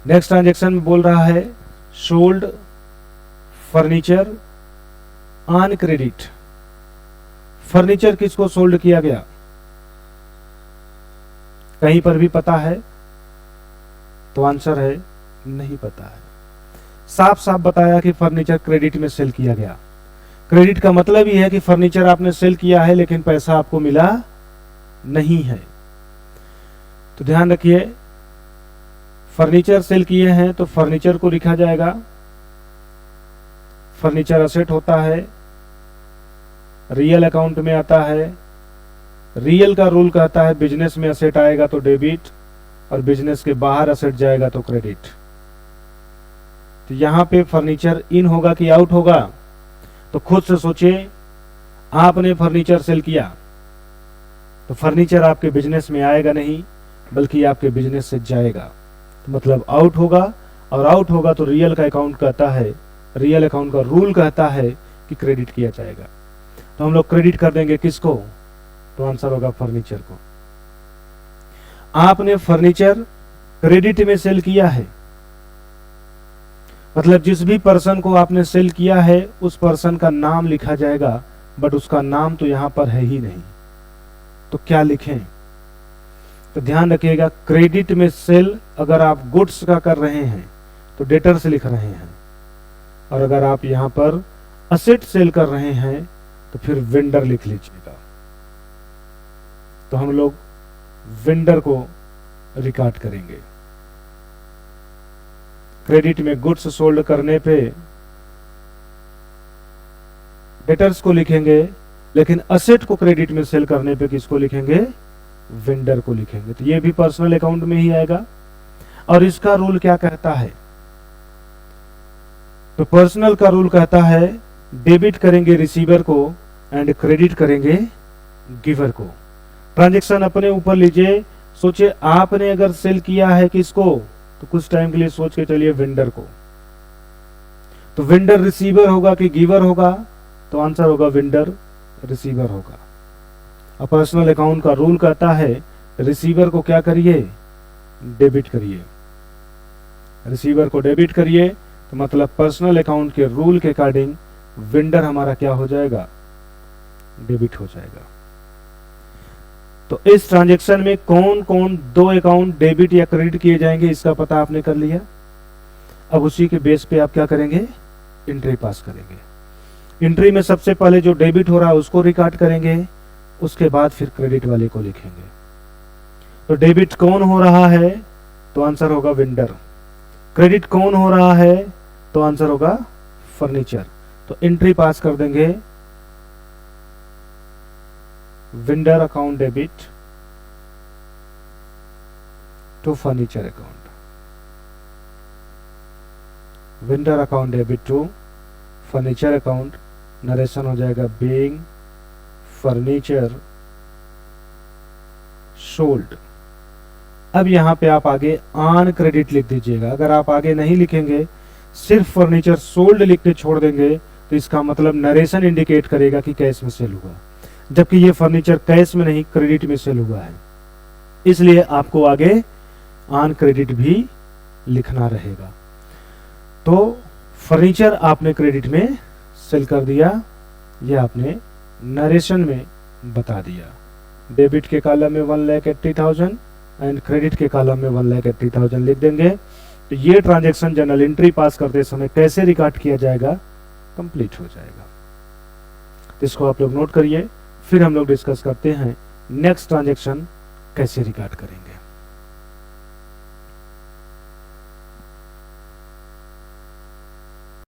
Next transaction में बोल रहा है sold furniture on credit. Furniture किसको सोल्ड किया गया, कहीं पर भी पता है? तो आंसर है नहीं पता है। साफ साफ बताया कि फर्नीचर क्रेडिट में सेल किया गया। क्रेडिट का मतलब ही है कि फर्नीचर आपने सेल किया है लेकिन पैसा आपको मिला नहीं है। तो ध्यान रखिए, फर्नीचर सेल किए हैं तो फर्नीचर को लिखा जाएगा। फर्नीचर असेट होता है, रियल अकाउंट में आता है। रियल का रूल कहता है बिजनेस में असेट आएगा तो डेबिट और बिजनेस के बाहर असेट जाएगा तो क्रेडिट। तो यहां पे फर्नीचर इन होगा कि आउट होगा? तो खुद से सोचिए, आपने फर्नीचर सेल किया तो फर्नीचर आपके बिजनेस में आएगा नहीं बल्कि आपके बिजनेस से जाएगा, तो मतलब आउट होगा। और आउट होगा तो रियल का अकाउंट कहता है, रियल अकाउंट का रूल कहता है कि क्रेडिट किया जाएगा। तो हम लोग क्रेडिट कर देंगे किसको? तो आंसर होगा फर्नीचर को। आपने फर्नीचर क्रेडिट में सेल किया है, मतलब जिस भी पर्सन को आपने सेल किया है उस पर्सन का नाम लिखा जाएगा, बट उसका नाम तो यहां पर है ही नहीं। तो क्या लिखें? तो ध्यान रखिएगा, क्रेडिट में सेल अगर आप गुड्स का कर रहे हैं तो डेटर से लिख रहे हैं, और अगर आप यहां पर असेट सेल कर रहे हैं तो फिर वेंडर लिख लीजिएगा। तो हम लोग वेंडर को रिकॉर्ड करेंगे। क्रेडिट में गुड्स सोल्ड करने पे डेटर्स को लिखेंगे, लेकिन असेट को क्रेडिट में सेल करने पे किसको लिखेंगे? वेंडर को लिखेंगे। तो ये भी पर्सनल अकाउंट में ही आएगा। और इसका रूल क्या कहता है? तो पर्सनल का रूल कहता है डेबिट करेंगे रिसीवर को एंड क्रेडिट करेंगे गिवर को। ट्रांजैक्शन अपने ऊपर लीजिए। सोचिए, आपने अगर सेल किया है किसको, तो कुछ टाइम के लिए सोच के चलिए वेंडर को। तो वेंडर रिसीवर होगा कि गिवर होगा? तो आंसर होगा वेंडर रिसीवर होगा। अब पर्सनल अकाउंट का रूल कहता है रिसीवर को क्या करिए? डेबिट करिए। रिसीवर को डेबिट करिए, तो मतलब पर्सनल अकाउंट के रूल के अकॉर्डिंग वेंडर हमारा क्या हो जाएगा? डेबिट हो जाएगा। तो इस ट्रांजैक्शन में कौन कौन दो अकाउंट डेबिट या क्रेडिट किए जाएंगे इसका पता आपने कर लिया। अब उसी के बेस पे आप क्या करेंगे? एंट्री पास करेंगे। एंट्री में सबसे पहले जो डेबिट हो रहा है उसको रिकॉर्ड करेंगे, उसके बाद फिर क्रेडिट वाले को लिखेंगे। तो डेबिट कौन हो रहा है? तो आंसर होगा वेंडर। क्रेडिट कौन हो रहा है? तो आंसर होगा फर्नीचर। तो एंट्री पास कर देंगे vendor account debit to furniture account, vendor account debit to furniture account. Narration हो जाएगा बीइंग फर्नीचर सोल्ड। अब यहां पे आप आगे ऑन क्रेडिट लिख दीजिएगा। अगर आप आगे नहीं लिखेंगे, सिर्फ फर्नीचर सोल्ड लिख के छोड़ देंगे, तो इसका मतलब नरेशन इंडिकेट करेगा कि कैश में सेल हुआ, जबकि ये फर्नीचर कैश में नहीं क्रेडिट में सेल हुआ है। इसलिए आपको आगे ऑन क्रेडिट भी लिखना रहेगा। तो फर्नीचर आपने क्रेडिट में सेल कर दिया, यह आपने नरेशन में बता दिया। डेबिट के कॉलम में 1,80,000 एंड क्रेडिट के कॉलम में 1,80,000 लिख देंगे। तो ये ट्रांजैक्शन जर्नल एंट्री पास करते समय कैसे रिकॉर्ड किया जाएगा? कंप्लीट हो जाएगा। तो इसको आप लोग नोट करिए, फिर हम लोग डिस्कस करते हैं नेक्स्ट ट्रांजैक्शन कैसे रिकॉर्ड करेंगे।